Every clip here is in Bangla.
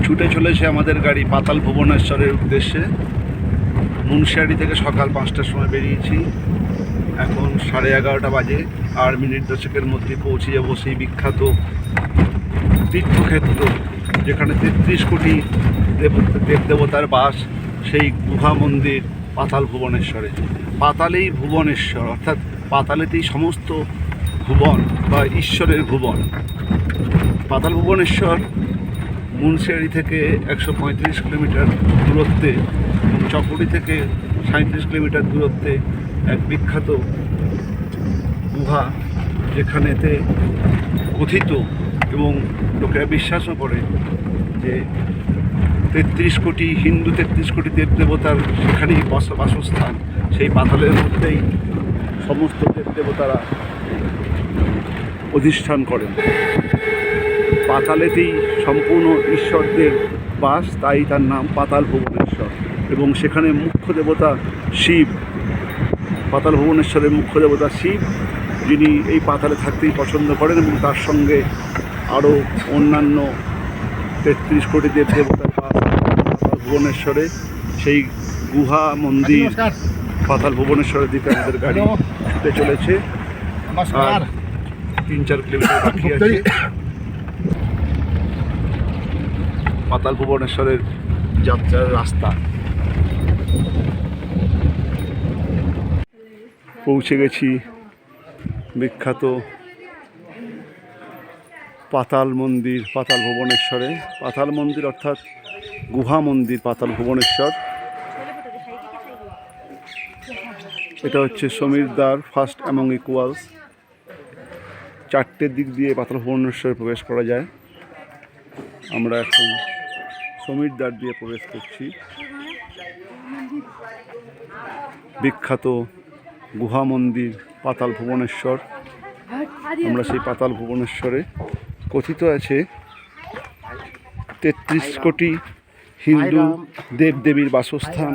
ছুটে চলেছে আমাদের গাড়ি পাতাল ভুবনেশ্বরের উদ্দেশ্যে। মুন্সিয়ারি থেকে সকাল 5টার সময় বেরিয়েছি, এখন 11:30 বাজে। আর মিনিট দশেকের মধ্যে পৌঁছে যাবো সেই বিখ্যাত তীর্থক্ষেত্র, যেখানে 33 কোটি দেবদেবতার বাস, সেই গুহা মন্দির পাতাল ভুবনেশ্বরে। পাতালেই ভুবনেশ্বর, অর্থাৎ পাতালেতেই সমস্ত ভুবন বা ঈশ্বরের ভুবন। পাতাল ভুবনেশ্বর মুন্সিয়ারি থেকে 135 কিলোমিটার দূরত্বে, চকরি থেকে 37 কিলোমিটার দূরত্বে এক বিখ্যাত গুহা, যেখানেতে কথিত এবং লোকেরা বিশ্বাসও করে যে 33 কোটি হিন্দু 33 কোটি দেবদেবতার সেখানেই বাসস্থান। সেই পাতালের মধ্যেই সমস্ত দেবদেবতারা অধিষ্ঠান করেন। পাতালেতেই সম্পূর্ণ ঈশ্বরদের বাস, তাই তার নাম পাতাল ভুবনেশ্বর। এবং সেখানে মুখ্য দেবতা শিব, পাতাল ভুবনেশ্বরের মুখ্য দেবতা শিব, যিনি এই পাতালে থাকতেই পছন্দ করেন। এবং তার সঙ্গে আরও অন্যান্য 33 কোটি দেবদেবতার বাস পাতাল ভুবনেশ্বরে। সেই গুহা মন্দির পাতাল ভুবনেশ্বরের দিকে আমাদের গাড়ি ছুটে চলেছে। আর 3-4 কিলোমিটার বাকি আছে পাতাল ভুবনেশ্বরের যাত্রার রাস্তা। পৌঁছে গেছি বিখ্যাত পাতাল মন্দির পাতাল ভুবনেশ্বরে। পাতাল মন্দির অর্থাৎ গুহা মন্দির পাতাল ভুবনেশ্বর। এটা হচ্ছে সমীরদ্বার, ফার্স্ট অ্যামং ইকুয়ালস। 4টে দিক দিয়ে পাতাল ভুবনেশ্বরে প্রবেশ করা যায়। আমরা এখন সমীরদ্বার দিয়ে প্রবেশ করছি। বিখ্যাত গুহা মন্দির পাতাল ভুবনেশ্বর। আমরা সেই পাতাল ভুবনেশ্বরে, কথিত আছে 33 কোটি হিন্দু দেবদেবীর বাসস্থান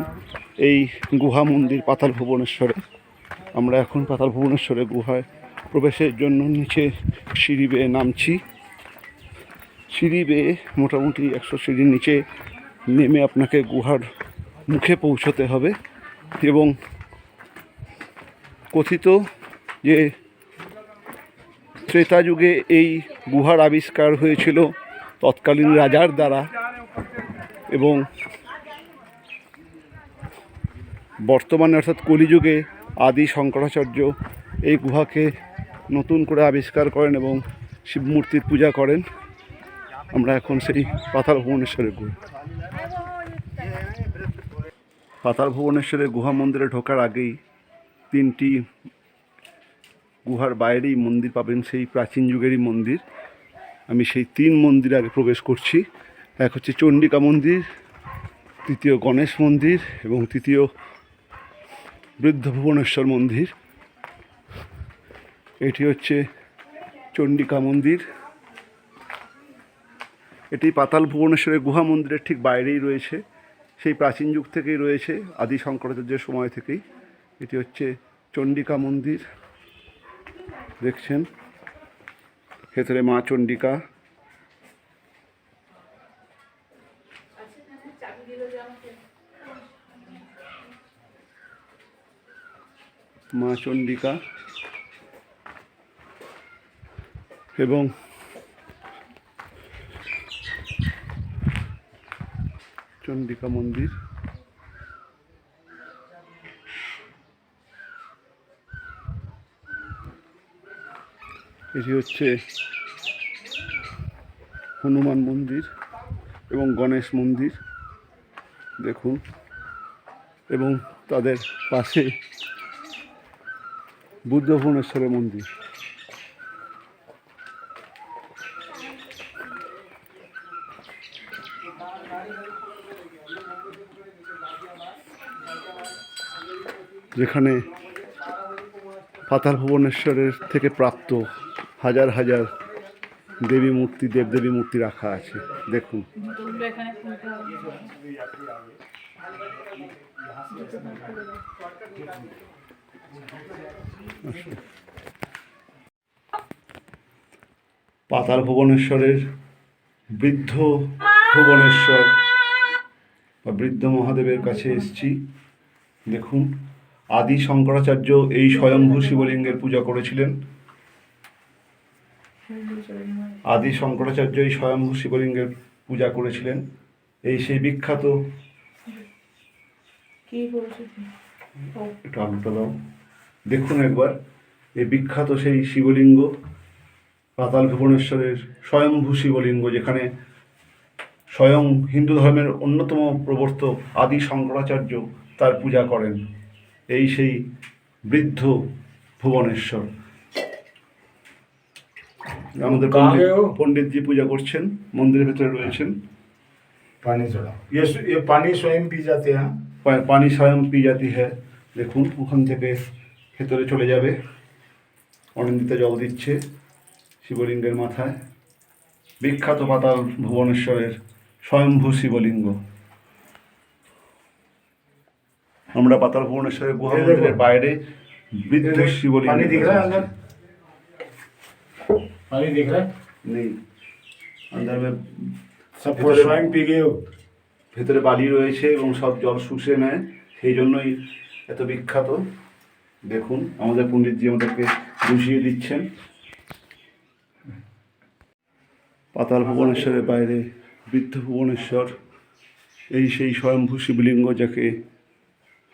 এই গুহা মন্দির পাতাল ভুবনেশ্বরে। আমরা এখন পাতাল ভুবনেশ্বরে গুহায় প্রবেশের জন্য নিচে সিঁড়ি বেয়ে নামছি। সিঁড়ি বেয়ে মোটামুটি 100 সিঁড়ির নিচে নেমে আপনাকে গুহার মুখে পৌঁছতে হবে। এবং কথিত যে ত্রেতা যুগে এই গুহার আবিষ্কার হয়েছিল তৎকালীন রাজার দ্বারা, এবং বর্তমানে অর্থাৎ কলিযুগে আদি শঙ্করাচার্য এই গুহাকে নতুন করে আবিষ্কার করেন এবং শিবমূর্তির পূজা করেন। আমরা এখন সেই পাতাল ভুবনেশ্বরের গুহা। পাতাল ভুবনেশ্বরের গুহা মন্দিরে ঢোকার আগেই 3টি গুহার বাইরেই মন্দির পাবেন, সেই প্রাচীন যুগেরই মন্দির। আমি সেই 3 মন্দিরে আগে প্রবেশ করছি। এক হচ্ছে চণ্ডিকা মন্দির, দ্বিতীয় গণেশ মন্দির এবং তৃতীয় বৃদ্ধ ভুবনেশ্বর মন্দির। এটি হচ্ছে চণ্ডিকা মন্দির। এটি পাতাল ভুবনেশ্বরের গুহা মন্দিরের ঠিক বাইরেই রয়েছে, সেই প্রাচীন যুগ থেকেই রয়েছে, আদি শঙ্করাচার্যের সময় থেকেই। এটি হচ্ছে চণ্ডিকা মন্দির, দেখছেন ভেতরে মা চণ্ডিকা। মা চণ্ডিকা এবং চণ্ডিকা মন্দির। এটি হচ্ছে হনুমান মন্দির এবং গণেশ মন্দির, দেখুন। এবং তাদের পাশে বুদ্ধ ভুবনেশ্বরের মন্দির। যেখানে পাতাল ভুবনেশ্বরের থেকে প্রাপ্ত হাজার হাজার দেবী মূর্তি, দেবদেবী মূর্তি রাখা আছে, দেখুন। পাতাল ভুবনেশ্বরের বৃদ্ধ ভুবনেশ্বর বা বৃদ্ধ মহাদেবের কাছে এসেছি। দেখুন, আদি শঙ্করাচার্য এই স্বয়ম্ভূ শিবলিঙ্গের পূজা করেছিলেন। আদি শঙ্করাচার্য এই স্বয়ম্ভূ শিবলিঙ্গের পূজা করেছিলেন। এই সেই বিখ্যাত, একটু আলুটা দাও, দেখুন একবার, এই বিখ্যাত সেই শিবলিঙ্গ, পাতাল ভুবনেশ্বরের স্বয়ম্ভূ শিবলিঙ্গ, যেখানে স্বয়ং হিন্দু ধর্মের অন্যতম প্রবর্তক আদি শঙ্করাচার্য তার পূজা করেন। এই সেই বৃদ্ধ ভুবনেশ্বর। আমাদের পণ্ডিতজি পূজা করছেন, মন্দিরের ভেতরে রয়েছেন। पानी चढ़ा ये पानी स्वयं पी जाते हैं। পানি স্বয়ং পি জাতি হ্যাঁ। দেখুন, ওখান থেকে ভেতরে চলে যাবে। অনিন্দিতা জল দিচ্ছে শিবলিঙ্গের মাথায়। বিখ্যাত পাতাল ভুবনেশ্বরের স্বয়ম্ভূ শিবলিঙ্গ। আমরা পাতাল ভুবনেশ্বরের গুহা মন্দিরের বাইরে বৃদ্ধ শিবলিঙ্গ पानी दिख रहा है अंदर, पानी दिख रहा है নেই। अंदर में सब स्वयं पी गए हो। ভেতরে বালি রয়েছে এবং সব জল শুষে নেয়, সেই জন্যই এত বিখ্যাত। দেখুন, আমাদের পণ্ডিতজি আমাদেরকে বুঝিয়ে দিচ্ছেন। পাতাল ভুবনেশ্বরের বাইরে বৃদ্ধ ভুবনেশ্বর, এই সেই স্বয়ম্ভূ শিবলিঙ্গ যাকে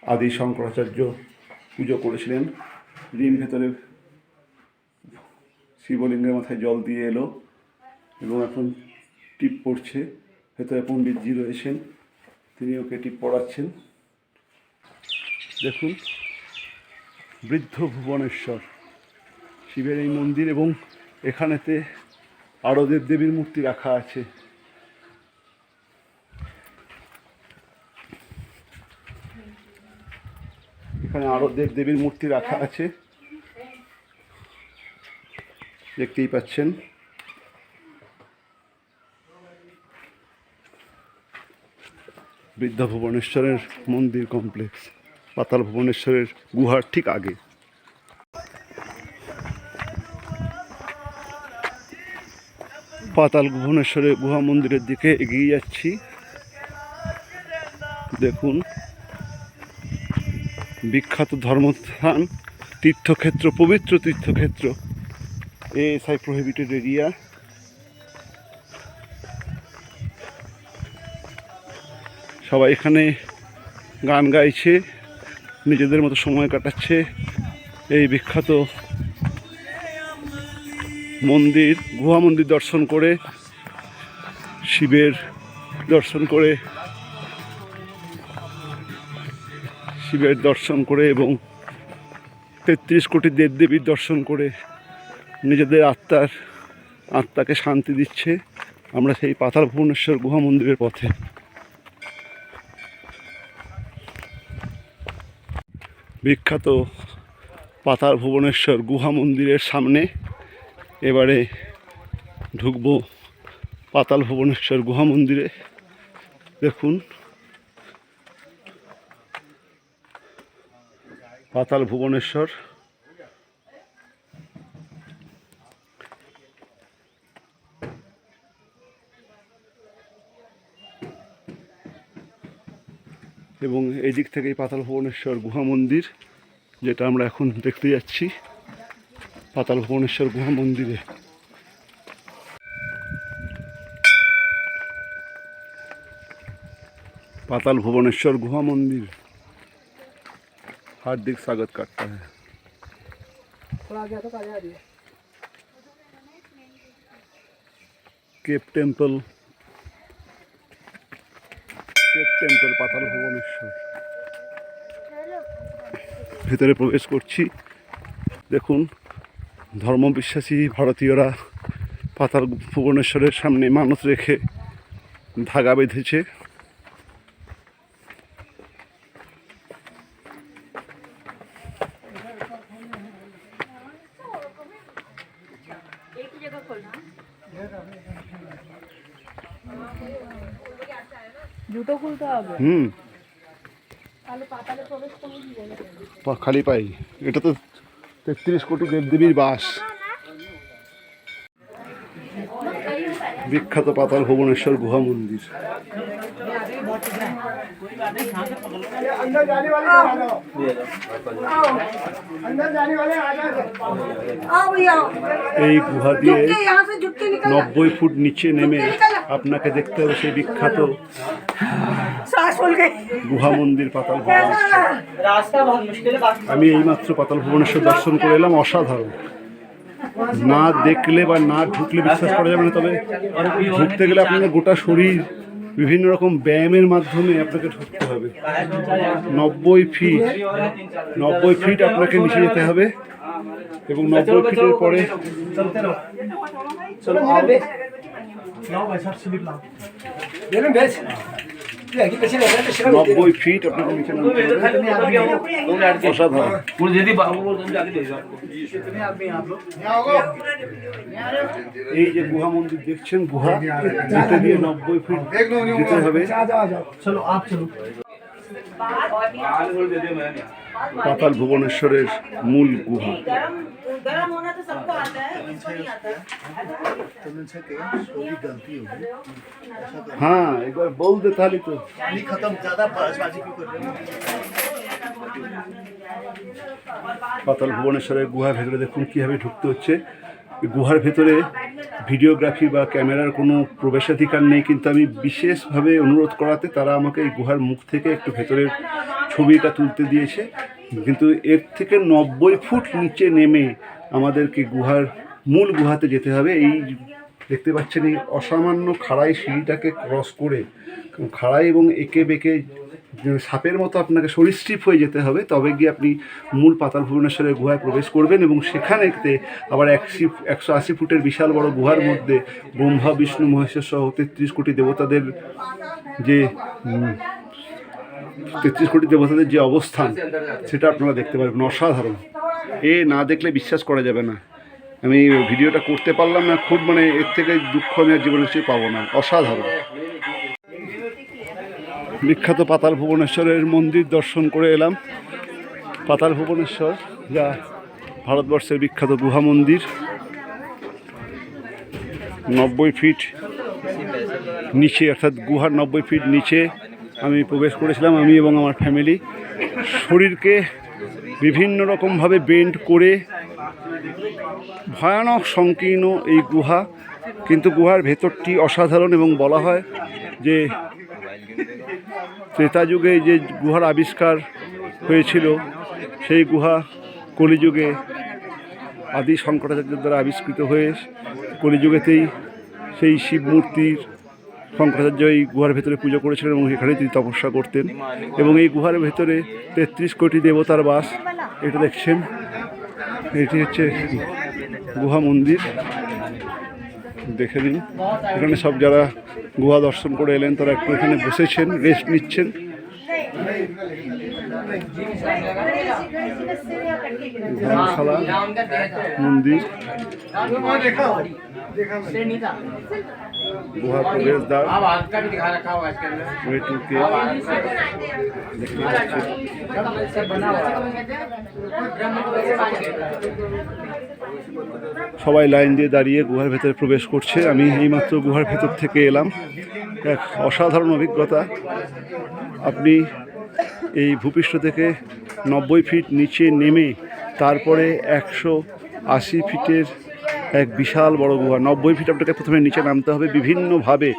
আদি শঙ্করাচার্য পুজো করেছিলেন। রিম ভেতরে শিবলিঙ্গের মাথায় জল দিয়ে এলো এবং এখন টিপ পড়ছে। ভেতরে পণ্ডিতজি রয়েছেন, তিনি ওকে টিপ পড়াচ্ছেন। দেখুন, বৃদ্ধ ভুবনেশ্বর শিবের এই মন্দির, এবং এখানেতে আরও দেবদেবীর মূর্তি রাখা আছে। এখানে আরও দেবদেবীর মূর্তি রাখা আছে, দেখতেই পাচ্ছেন। বৃদ্ধ ভুবনেশ্বরের মন্দির কমপ্লেক্স, পাতাল ভুবনেশ্বরের গুহার ঠিক আগে। পাতাল ভুবনেশ্বরের গুহা মন্দিরের দিকে এগিয়ে যাচ্ছি। দেখুন, বিখ্যাত ধর্মস্থান, তীর্থক্ষেত্র, পবিত্র তীর্থক্ষেত্র, ASI প্রহিবিটেড এরিয়া। সবাই এখানে গান গাইছে, নিজেদের মতো সময় কাটাচ্ছে। এই বিখ্যাত মন্দির, গুহা মন্দির দর্শন করে, শিবের দর্শন করে, এবং 33 কোটি দেবদেবীর দর্শন করে নিজেদের আত্মাকে শান্তি দিচ্ছে। আমরা সেই পাতাল ভুবনেশ্বর গুহা মন্দিরের পথে। বিখ্যাত পাতাল ভুবনেশ্বর গুহা মন্দিরের সামনে এবারে ঢুকবো পাতাল ভুবনেশ্বর গুহা মন্দিরে। দেখুন, পাতাল ভুবনেশ্বর। এবং এই দিক থেকেই পাতাল ভুবনেশ্বর গুহা মন্দির, যেটা আমরা এখন দেখতে যাচ্ছি। পাতাল ভুবনেশ্বর গুহা মন্দিরে पाताल भुवनेश्वर गुहा मंदिर हार्दिक स्वागत करता है। केप टेम्पल पाताल भुवनेश्वर ভিতরে প্রবেশ করছি। দেখুন, ধর্মবিশ্বাসী ভারতীয়রা পাতাল ভুবনেশ্বরের সামনে মানত রেখে ধাগা বেঁধেছে। জুতো খুলতে হবে। খালি পাই, এটা তো 33 কোটি দেবদেবীর বাস। বিখ্যাত পাতাল ভুবনেশ্বর গুহা মন্দির। এই গুহা দিয়ে 90 ফুট নিচে নেমে আপনাকে দেখতে হবে সেই বিখ্যাত গুহা মন্দির পাতাল ভুবনেশ্বর। আমি এইমাত্র পাতাল ভুবনেশ্বর দর্শন করে এলাম, অসাধারণ। না দেখলে বা না ঢুকলে বিশ্বাস করা যাবে না, তবে ঢুকতে গেলে আপনার গোটা শরীর বিভিন্ন রকম ব্যায়ামের মাধ্যমে আপনাকে ঢুকতে হবে। 90 ফিট আপনাকে নিচে যেতে হবে এবং 90 ফিটের পরে 90 ফিট আপনাকে নিচে নামতে হবে। অসাধারণ। এই যে গুহা মন্দির দেখছেন, গুহা যেতে দিয়ে 90 ফিট যেতে হবে। পাতাল ভুবনেশ্বরের মূল গুহা। হ্যাঁ, একবার বলতে তাহলে তো পাতাল ভুবনেশ্বরের গুহার ভেতরে দেখুন কীভাবে ঢুকতে হচ্ছে। গুহার ভেতরে ভিডিওগ্রাফি বা ক্যামেরার কোনো প্রবেশাধিকার নেই, কিন্তু আমি বিশেষভাবে অনুরোধ করাতে তারা আমাকে এই গুহার মুখ থেকে একটু ভেতরের ছবিটা তুলতে দিয়েছে। কিন্তু এর থেকে 90 ফুট নিচে নেমে আমাদেরকে গুহার মূল গুহাতে যেতে হবে। এই দেখতে পাচ্ছেন এই অসামান্য খাড়াই সিঁড়িটাকে ক্রস করে, খাড়াই এবং এঁকে বেঁকে সাপের মতো আপনাকে সরীসৃপ হয়ে যেতে হবে, তবে গিয়ে আপনি মূল পাতাল ভুবনেশ্বরের গুহায় প্রবেশ করবেন। এবং সেখানেতে আবার 180 ফুটের বিশাল বড় গুহার মধ্যে ব্রহ্মা বিষ্ণু মহেশ্বর সহ 33 কোটি দেবতাদের যে 33 কোটি দেবতাদের যে অবস্থান সেটা আপনারা দেখতে পারবেন। অসাধারণ। না দেখলে বিশ্বাস করা যাবে না। আমি ভিডিওটা করতে পারলাম না, খুব এর থেকে দুঃখ আমি আর জীবনে কিছু পাবো না। অসাধারণ। বিখ্যাত পাতাল ভুবনেশ্বরের মন্দির দর্শন করে এলাম। পাতাল ভুবনেশ্বর যা ভারতবর্ষের বিখ্যাত গুহা মন্দির। 90 ফিট নিচে, অর্থাৎ গুহার 90 ফিট নিচে আমি প্রবেশ করেছিলাম, আমি এবং আমার ফ্যামিলি। শরীরকে বিভিন্ন রকমভাবে বেন্ড করে, ভয়ানক সংকীর্ণ এই গুহা, কিন্তু গুহার ভেতরটি অসাধারণ। এবং বলা হয় যে ত্রেতা যুগে যে গুহার আবিষ্কার হয়েছিল, সেই গুহা কলিযুগে আদি শঙ্করাচার্যের দ্বারা আবিষ্কৃত হয়ে কলিযুগেতেই সেই শিব মূর্তির শঙ্করাচার্য এই গুহার ভেতরে পুজো করেছিলেন এবং এখানেই তিনি তপস্যা করতেন। এবং এই গুহার ভেতরে 33 কোটি দেবতার বাস। এটা দেখছেন, এটি হচ্ছে গুহা মন্দির। দেখে নিন, এখানে সব যারা গুহা দর্শন করে এলেন তারা একটু এখানে বসেছেন, রেস্ট নিচ্ছেন। ধর্মশালা মন্দির, গুহা প্রবেশদ্বার, সবাই লাইন দিয়ে দাঁড়িয়ে গুহার ভেতরে প্রবেশ করছে। আমি এইমাত্র গুহার ভেতর থেকে এলাম। এক অসাধারণ অভিজ্ঞতা। আপনি এই ভূপৃষ্ঠ থেকে 90 ফিট নিচে নেমে তারপরে 180 ফিটের এক বিশাল বড় গুহা। 90 ফিট আপনাকে প্রথমে নিচে নামতে হবে বিভিন্নভাবে,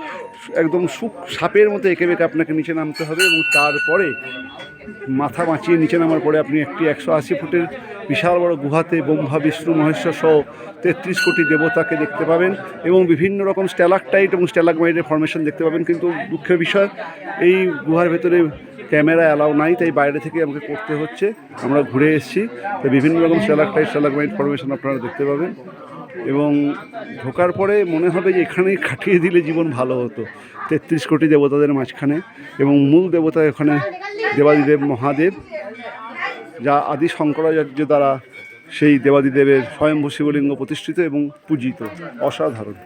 একদম সাপের মতো এঁকে বেঁকে আপনাকে নিচে নামতে হবে। এবং তারপরে মাথা বাঁচিয়ে নিচে নামার পরে আপনি একটি 180 ফুটের বিশাল বড় গুহাতে ব্রহ্মা বিষ্ণু মহেশ্বর সহ 33 কোটি দেবতাকে দেখতে পাবেন এবং বিভিন্ন রকম স্ট্যালাকটাইট এবং স্ট্যালাগমাইটের ফরমেশন দেখতে পাবেন। কিন্তু দুঃখের বিষয়, এই গুহার ভেতরে ক্যামেরা অ্যালাউ নাই, তাই বাইরে থেকে আমাকে করতে হচ্ছে। আমরা ঘুরে এসেছি, তাই বিভিন্ন রকম স্ট্যালাকটাইট স্ট্যালাগমাইট ফরমেশন আপনারা দেখতে পাবেন। এবং ঢোকার পরে মনে হবে যে এখানেই কাটিয়ে দিলে জীবন ভালো হতো। 33 কোটি দেবতাদের মাঝখানে, এবং মূল দেবতা এখানে দেবাদিদেব মহাদেব, যা আদি শঙ্করাচার্য দ্বারা সেই দেবাদিদেবের স্বয়ম্ভূ শিবলিঙ্গ প্রতিষ্ঠিত এবং পূজিত। অসাধারণ।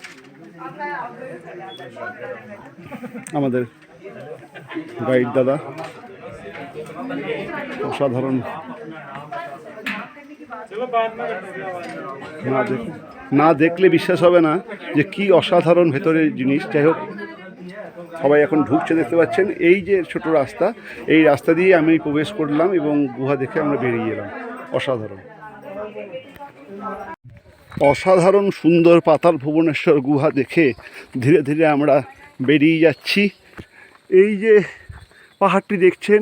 আমাদের গাইড দাদা অসাধারণ না দেখলে বিশ্বাস হবে না যে কি অসাধারণ ভেতরের জিনিস। যাই হোক, সবাই এখন ঢুকছে দেখতে পাচ্ছেন। এই যে ছোট রাস্তা, এই রাস্তা দিয়ে আমি প্রবেশ করলাম এবং গুহা দেখে আমরা বেরিয়ে এলাম। অসাধারণ অসাধারণ সুন্দর পাতাল ভুবনেশ্বর গুহা দেখে ধীরে ধীরে আমরা বেরিয়ে যাচ্ছি। এই যে পাহাড়টি দেখছেন,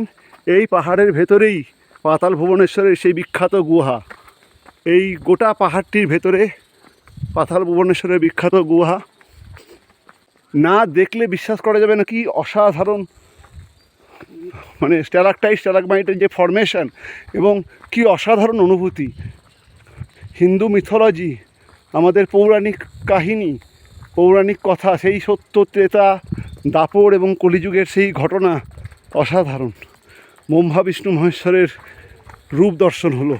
এই পাহাড়ের ভেতরেই পাতাল ভুবনেশ্বরের সেই বিখ্যাত গুহা। এই গোটা পাহাড়টির ভেতরে পাতাল ভুবনেশ্বরের বিখ্যাত গুহা। না দেখলে বিশ্বাস করা যাবে না কি অসাধারণ, মানে স্ট্যালাকটাইট স্ট্যালাকমাইটের যে ফরমেশন এবং কি অসাধারণ অনুভূতি। হিন্দু মিথোলজি, আমাদের পৌরাণিক কাহিনী, পৌরাণিক কথা, সেই সত্য, ত্রেতা, দাপর এবং কলিযুগের সেই ঘটনা অসাধারণ। ব্রহ্মা বিষ্ণু মহেশ্বরের রূপ দর্শন হলো।